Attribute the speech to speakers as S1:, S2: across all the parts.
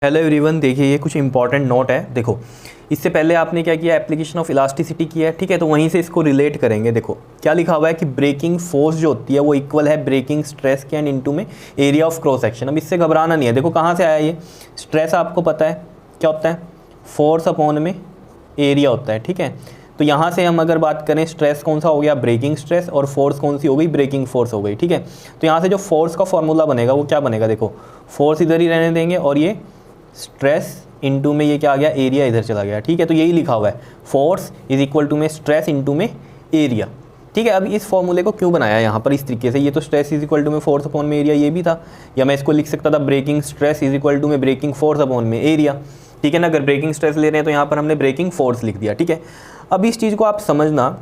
S1: Hello everyone, देखिए ये कुछ इंपॉर्टेंट नोट है। देखो, इससे पहले आपने क्या किया, एप्लीकेशन ऑफ इलास्टिसिटी किया है, ठीक है। तो वहीं से इसको रिलेट करेंगे। देखो क्या लिखा हुआ है कि ब्रेकिंग फोर्स जो होती है वो इक्वल है ब्रेकिंग स्ट्रेस के एंड इनटू में एरिया ऑफ क्रॉस सेक्शन। अब इससे घबराना नहीं है। देखो कहाँ से आया ये स्ट्रेस, आपको पता है क्या होता है, फोर्स अपॉन में एरिया होता है, ठीक है। तो यहाँ से हम अगर बात करें, स्ट्रेस कौन सा हो गया, ब्रेकिंग स्ट्रेस, और फोर्स कौन सी हो गई, ब्रेकिंग फोर्स हो गई, ठीक है। तो यहाँ से जो फोर्स का फॉर्मूला बनेगा वो क्या बनेगा, देखो फोर्स इधर ही रहने देंगे और ये स्ट्रेस इनटू में ये क्या आ गया, एरिया इधर चला गया, ठीक है। तो यही लिखा हुआ है, फोर्स इज इक्वल टू में स्ट्रेस इनटू में एरिया, ठीक है। अब इस फॉर्मूले को क्यों बनाया यहाँ पर इस तरीके से, ये तो स्ट्रेस इज इक्वल टू में फोर्स अपॉन में एरिया ये भी था, या मैं इसको लिख सकता था breaking stress is equal to में ब्रेकिंग फोर्स अपॉन में एरिया, ठीक है ना। अगर ब्रेकिंग स्ट्रेस ले रहे हैं तो यहाँ पर हमने ब्रेकिंग फोर्स लिख दिया, ठीक है। अब इस चीज़ को आप समझना,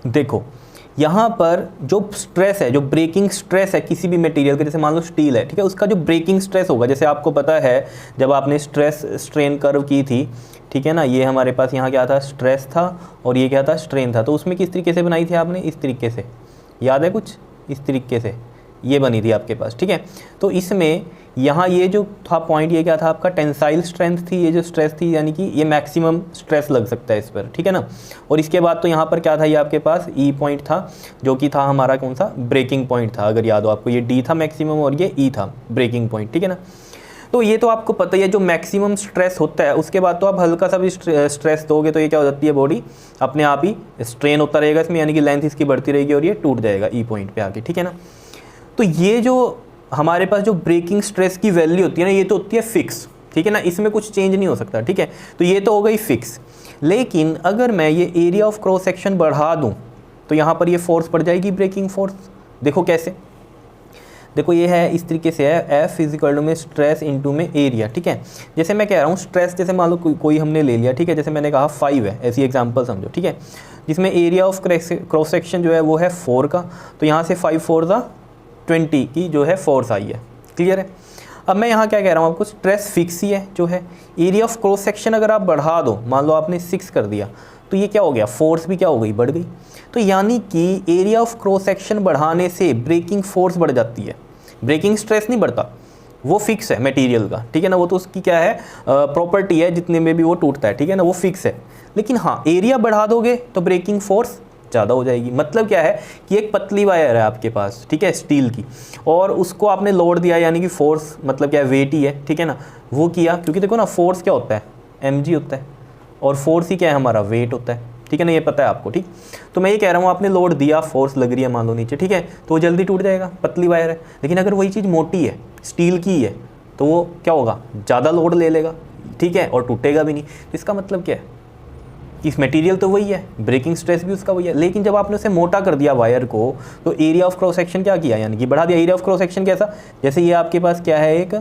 S1: देखो यहाँ पर जो स्ट्रेस है, जो ब्रेकिंग स्ट्रेस है किसी भी मटेरियल का, जैसे मान लो स्टील है, ठीक है, उसका जो ब्रेकिंग स्ट्रेस होगा, जैसे आपको पता है जब आपने स्ट्रेस स्ट्रेन कर्व की थी, ठीक है ना, ये हमारे पास यहाँ क्या था, स्ट्रेस था और ये क्या था, स्ट्रेन था। तो उसमें किस तरीके से बनाई थी आपने, इस तरीके से, याद है कुछ इस तरीके से ये बनी थी आपके पास, ठीक है। तो इसमें यहाँ ये जो था पॉइंट, ये क्या था आपका, टेंसाइल स्ट्रेंथ थी, ये जो स्ट्रेस थी, यानी कि ये मैक्सिमम स्ट्रेस लग सकता है इस पर, ठीक है ना। और इसके बाद तो यहाँ पर क्या था, ये आपके पास ई पॉइंट था, जो कि था हमारा कौन सा, ब्रेकिंग पॉइंट था। अगर याद हो आपको, ये डी था मैक्सिमम और ये ई था ब्रेकिंग पॉइंट, ठीक है ना। तो ये तो आपको पता ही है, जो मैक्सिमम स्ट्रेस होता है उसके बाद तो आप हल्का सा भी स्ट्रेस दोगे तो ये क्या हो जाती है, बॉडी अपने आप ही स्ट्रेन होता रहेगा इसमें, यानी कि लेंथ इसकी बढ़ती रहेगी और ये टूट जाएगा ई पॉइंट पे आके, ठीक है ना। तो ये जो हमारे पास जो ब्रेकिंग स्ट्रेस की वैल्यू होती है ना, ये तो होती है फिक्स, ठीक है ना, इसमें कुछ चेंज नहीं हो सकता, ठीक है। तो ये तो हो गई फिक्स। लेकिन अगर मैं ये एरिया ऑफ क्रॉस सेक्शन बढ़ा दूं तो यहाँ पर ये फोर्स पड़ जाएगी, ब्रेकिंग फोर्स। देखो कैसे, देखो ये है इस तरीके से है, एफ इज इक्वल टू में स्ट्रेस इनटू में एरिया, ठीक है। जैसे मैं कह रहा हूँ स्ट्रेस, जैसे मान लो कोई हमने ले लिया, ठीक है, जैसे मैंने कहा 5 है, ऐसी एग्जांपल समझो, ठीक है, जिसमें एरिया ऑफ क्रॉस सेक्शन जो है वो है 4 का। तो यहाँ से 5 4 20 की जो है फोर्स आई है, क्लियर है। अब मैं यहाँ क्या कह रहा हूँ आपको, स्ट्रेस फिक्स ही है जो है, एरिया ऑफ क्रॉस सेक्शन अगर आप बढ़ा दो, मान लो आपने 6 कर दिया, तो ये क्या हो गया, फोर्स भी क्या हो गई, बढ़ गई। तो यानी कि एरिया ऑफ क्रॉस सेक्शन बढ़ाने से ब्रेकिंग फोर्स बढ़ जाती है, ब्रेकिंग स्ट्रेस नहीं बढ़ता, वो फिक्स है मटेरियल का, ठीक है ना। वो तो उसकी क्या है, प्रॉपर्टी है, जितने में भी वो टूटता है, ठीक है ना, वो फिक्स है। लेकिन हाँ, एरिया बढ़ा दोगे तो ब्रेकिंग फोर्स ज़्यादा हो जाएगी। मतलब क्या है कि एक पतली वायर है आपके पास, ठीक है, स्टील की, और उसको आपने लोड दिया, यानी कि फोर्स मतलब क्या है, वेट ही है, ठीक है ना, वो किया। क्योंकि देखो ना, फोर्स क्या होता है, mg होता है, और फोर्स ही क्या है हमारा, वेट होता है, ठीक है ना, ये पता है आपको, ठीक। तो मैं ये कह रहा हूँ, आपने लोड दिया, फोर्स लग रही है मान लो नीचे, ठीक है, तो वो जल्दी टूट जाएगा, पतली वायर है। लेकिन अगर वही चीज़ मोटी है, स्टील की है, तो वो क्या होगा, ज़्यादा लोड ले लेगा, ठीक है, और टूटेगा भी नहीं। तो इसका मतलब क्या है कि मटेरियल तो वही है, ब्रेकिंग स्ट्रेस भी उसका वही है, लेकिन जब आपने उसे मोटा कर दिया वायर को, तो एरिया ऑफ क्रॉस सेक्शन क्या किया, यानी कि बढ़ा दिया। एरिया ऑफ क्रॉस सेक्शन कैसा, जैसे ये आपके पास क्या है, एक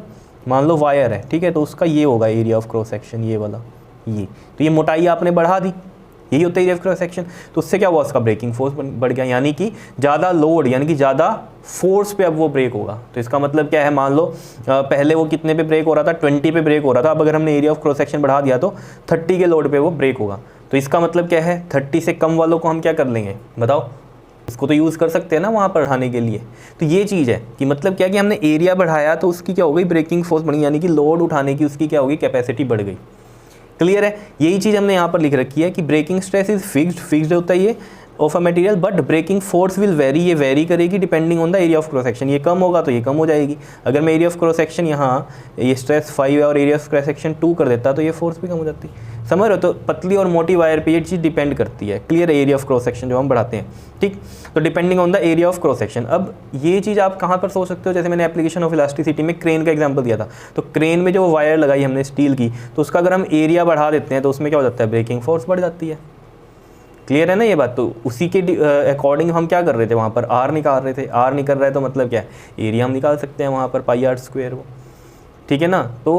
S1: मान लो वायर है, ठीक है, तो उसका ये होगा एरिया ऑफ क्रॉस सेक्शन, ये वाला, ये तो ये मोटाई आपने बढ़ा दी, यही होता है एरिया ऑफ क्रॉस सेक्शन। तो उससे क्या हुआ, उसका ब्रेकिंग फोर्स बढ़ गया, यानी कि ज़्यादा लोड, यानी कि ज़्यादा फोर्स पे अब वो ब्रेक होगा। तो इसका मतलब क्या है, मान लो पहले वो कितने पे ब्रेक हो रहा था, 20 पे ब्रेक हो रहा था, अब अगर हमने एरिया ऑफ क्रॉस सेक्शन बढ़ा दिया तो 30 के लोड पे वो ब्रेक होगा। तो इसका मतलब क्या है, 30 से कम वालों को हम क्या कर लेंगे, बताओ, इसको तो यूज़ कर सकते हैं ना वहाँ पर बढ़ाने के लिए। तो ये चीज़ है कि मतलब क्या कि हमने एरिया बढ़ाया तो उसकी क्या हो गई, ब्रेकिंग फोर्स बढ़ी, यानी कि लोड उठाने की उसकी क्या होगी, कैपेसिटी बढ़ गई, क्लियर है। यही चीज़ हमने यहाँ पर लिख रखी है कि ब्रेकिंग स्ट्रेस इज फिक्स्ड होता है ये of a material, but breaking force will vary, ये वेरी करेगी depending on the area of cross section. ये कम होगा तो ये कम हो जाएगी। अगर मैं एरिया ऑफ क्रॉस सेक्शन यहाँ ये स्ट्रेस 5 है और एरिया ऑफ क्रॉस सेक्शन 2 कर देता तो ये फोर्स भी कम हो जाती, समझ रहे हो। तो पतली और मोटी वायर पे ये चीज़ डिपेंड करती है, क्लियर है, एरिया ऑफ क्रॉस सेक्शन जो हम बढ़ाते हैं, ठीक। तो depending on the area of cross section. अब ये चीज़ आप कहाँ पर सोच सकते हो, जैसे मैंने एप्लीकेशन ऑफ इलास्टिसिटी में क्रेन का एग्जांपल दिया था, तो क्रेन में जो वायर लगाई हमने स्टील की, तो उसका अगर हम एरिया बढ़ा देते हैं तो उसमें क्या हो जाता है, ब्रेकिंग फोर्स बढ़ जाती है, क्लियर है ना ये बात। तो उसी के अकॉर्डिंग हम क्या कर रहे थे, वहाँ पर आर निकाल रहे थे। आर निकल रहा है तो मतलब क्या है, एरिया हम निकाल सकते हैं वहाँ पर, पाई आर स्क्वायर वो, ठीक है ना। तो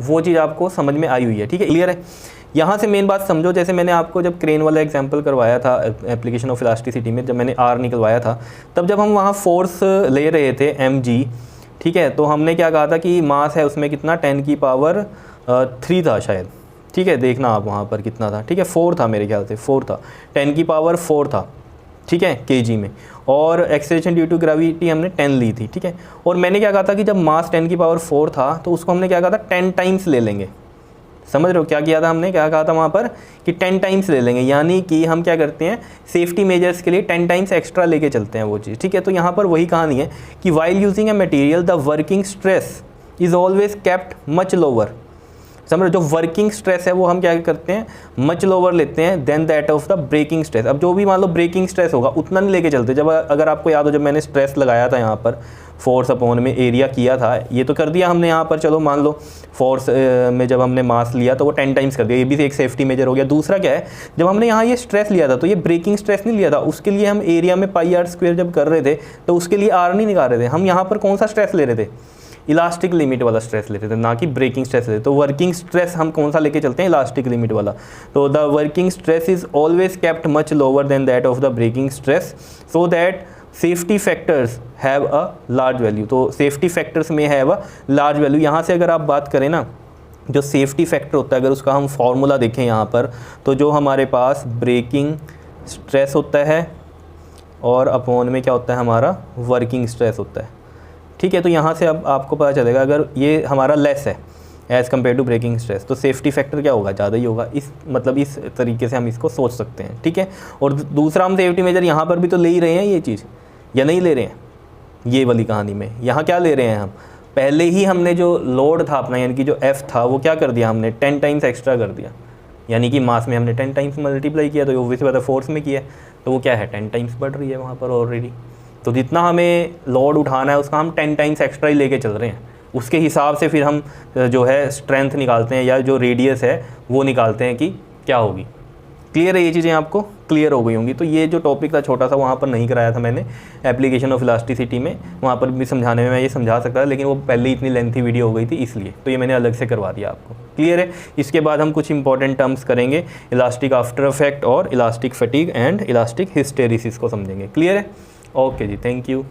S1: वो चीज़ आपको समझ में आई हुई है, ठीक है, क्लियर है। यहाँ से मेन बात समझो, जैसे मैंने आपको जब क्रेन वाला एग्जांपल करवाया था एप्लीकेशन ऑफ इलास्टिसिटी में, जब मैंने आर निकलवाया था, तब जब हम वहाँ फोर्स ले रहे थे mg, ठीक है, तो हमने क्या कहा था कि मास है उसमें कितना, 10 की पावर 3 था शायद, ठीक है, देखना आप वहाँ पर कितना था, ठीक है, 4 था मेरे ख्याल से, 4 था, 10 की पावर 4 था, ठीक है, केजी में, और एक्सेलरेशन ड्यू टू ग्रेविटी हमने 10 ली थी, ठीक है। और मैंने क्या कहा था कि जब मास 10⁴ था तो उसको हमने क्या कहा था 10 टाइम्स ले लेंगे। समझ रहे हो क्या किया था हमने, क्या कहा था वहाँ पर कि 10 टाइम्स ले लेंगे, यानी कि हम क्या करते हैं सेफ्टी मेजर्स के लिए 10 टाइम्स एक्स्ट्रा लेके चलते हैं वो चीज़, ठीक है। तो यहाँ पर वही कहानी है कि while using a material the working stress is always kept much lower. समझ, जो वर्किंग स्ट्रेस है वो हम क्या करते हैं मच लोअर लेते हैं than that of the breaking stress. अब जो भी मान लो ब्रेकिंग स्ट्रेस होगा उतना नहीं लेके चलते। जब अगर आपको याद हो जब मैंने स्ट्रेस लगाया था यहाँ पर फोर्स अपॉन में एरिया किया था, ये तो कर दिया हमने यहाँ पर, चलो मान लो फोर्स में जब हमने मास लिया तो वो 10 टाइम्स कर दिया, ये भी एक सेफ्टी मेजर हो गया। दूसरा क्या है, जब हमने यहाँ ये स्ट्रेस लिया था तो ये ब्रेकिंग स्ट्रेस नहीं लिया था, उसके लिए हम एरिया में πr² जब कर रहे थे तो उसके लिए r नहीं निकाल रहे थे, हम यहाँ पर कौन सा स्ट्रेस ले रहे थे, इलास्टिक लिमिट वाला स्ट्रेस लेते थे, ना कि ब्रेकिंग स्ट्रेस लेते। तो वर्किंग स्ट्रेस हम कौन सा लेके चलते हैं, इलास्टिक लिमिट वाला। तो the working stress is always kept much lower than that of the breaking stress so that safety factors have a large value. तो सेफ्टी फैक्टर्स में हैव अ लार्ज वैल्यू। यहाँ से अगर आप बात करें ना, जो सेफ्टी फैक्टर होता है अगर उसका हम फॉर्मूला देखें यहाँ पर, तो जो हमारे पास ब्रेकिंग स्ट्रेस होता है और अपॉन में क्या होता है हमारा वर्किंग स्ट्रेस होता है, ठीक है। तो यहाँ से अब आपको पता चलेगा अगर ये हमारा लेस है as compare to breaking stress तो सेफ्टी फैक्टर क्या होगा, ज़्यादा ही होगा। इस मतलब इस तरीके से हम इसको सोच सकते हैं, ठीक है। और दूसरा हम सेफ्टी मेजर यहाँ पर भी तो ले ही रहे हैं ये चीज़, या नहीं ले रहे हैं, ये वाली कहानी में यहाँ क्या ले रहे हैं हम, पहले ही हमने जो लोड था अपना यानी कि जो F था वो क्या कर दिया हमने 10 टाइम्स एक्स्ट्रा कर दिया, यानी कि मास में हमने 10 टाइम्स मल्टीप्लाई किया, तो ऑब्वियसली बात है फोर्स में किया तो वो क्या है 10 टाइम्स बढ़ रही है वहाँ पर ऑलरेडी। तो जितना हमें लोड उठाना है उसका हम 10 टाइम्स एक्स्ट्रा ही लेके चल रहे हैं, उसके हिसाब से फिर हम जो है स्ट्रेंथ निकालते हैं या जो रेडियस है वो निकालते हैं कि क्या होगी। क्लियर है, ये चीज़ें आपको क्लियर हो गई होंगी। तो ये जो टॉपिक था छोटा सा वहाँ पर नहीं कराया था मैंने एप्लीकेशन ऑफ इलास्टिसिटी में, वहाँ पर भी समझाने में मैं ये समझा सकता था लेकिन वो पहले इतनी लेंथी वीडियो हो गई थी इसलिए, तो ये मैंने अलग से करवा दिया आपको। क्लियर है। इसके बाद हम कुछ इंपॉर्टेंट टर्म्स करेंगे, इलास्टिक आफ्टर इफेक्ट और elastic fatigue and elastic hysteresis को समझेंगे। क्लियर है, ओके जी, थैंक यू।